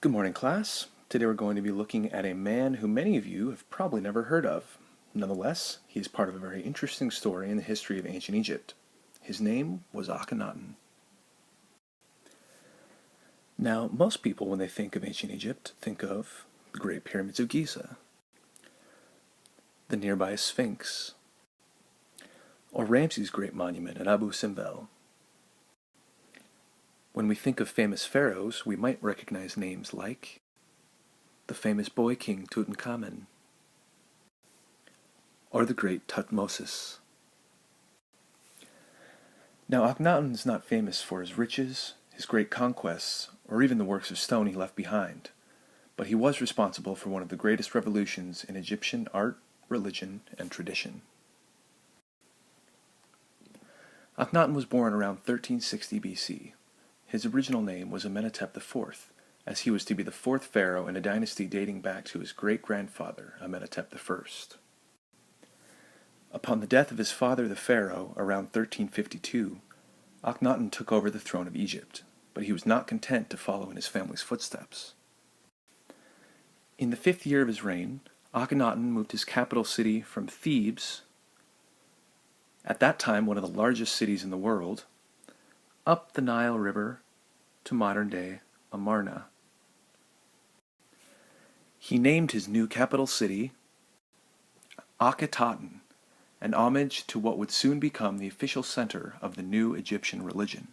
Good morning, class. Today we're going to be looking at a man who many of you have probably never heard of. Nonetheless, he is part of a very interesting story in the history of ancient Egypt. His name was Akhenaten. Now, most people, when they think of ancient Egypt, think of the Great Pyramids of Giza, the nearby Sphinx, or Ramses' great monument at Abu Simbel. When we think of famous pharaohs, we might recognize names like the famous boy king Tutankhamun, or the great Tutmosis. Now, Akhenaten is not famous for his riches, his great conquests, or even the works of stone he left behind, but he was responsible for one of the greatest revolutions in Egyptian art, religion, and tradition. Akhenaten was born around 1360 BC. His original name was Amenhotep IV, as he was to be the fourth pharaoh in a dynasty dating back to his great-grandfather, Amenhotep I. Upon the death of his father the pharaoh, around 1352, Akhenaten took over the throne of Egypt, but he was not content to follow in his family's footsteps. In the 5th year of his reign, Akhenaten moved his capital city from Thebes, at that time one of the largest cities in the world, up the Nile River to modern-day Amarna. He named his new capital city Akhenaten, an homage to what would soon become the official center of the new Egyptian religion.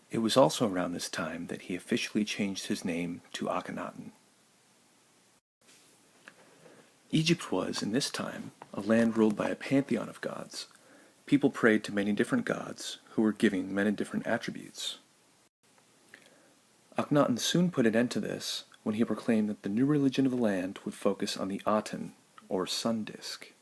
It was also around this time that he officially changed his name to Akhenaten. Egypt was, in this time, a land ruled by a pantheon of gods. People prayed to many different gods who were giving many different attributes. Akhenaten soon put an end to this when he proclaimed that the new religion of the land would focus on the Aten, or sun disk.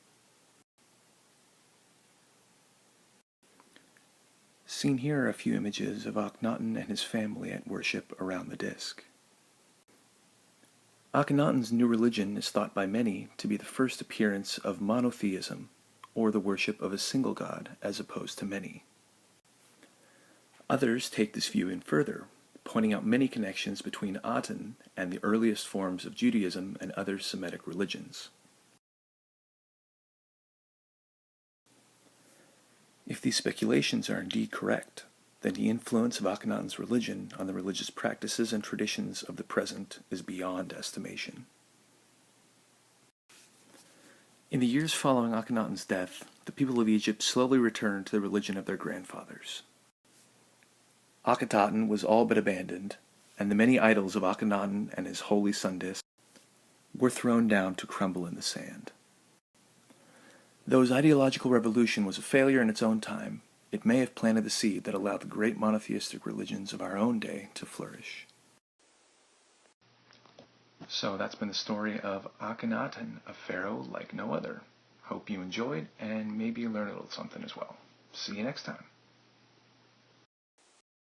Seen here are a few images of Akhenaten and his family at worship around the disk. Akhenaten's new religion is thought by many to be the first appearance of monotheism, or the worship of a single god as opposed to many. Others take this view in further, pointing out many connections between Aten and the earliest forms of Judaism and other Semitic religions. If these speculations are indeed correct, then the influence of Akhenaten's religion on the religious practices and traditions of the present is beyond estimation. In the years following Akhenaten's death, the people of Egypt slowly returned to the religion of their grandfathers. Akhenaten was all but abandoned, and the many idols of Akhenaten and his holy sun disk were thrown down to crumble in the sand. Though his ideological revolution was a failure in its own time, it may have planted the seed that allowed the great monotheistic religions of our own day to flourish. So that's been the story of Akhenaten, a pharaoh like no other. Hope you enjoyed, and maybe you learned a little something as well. See you next time.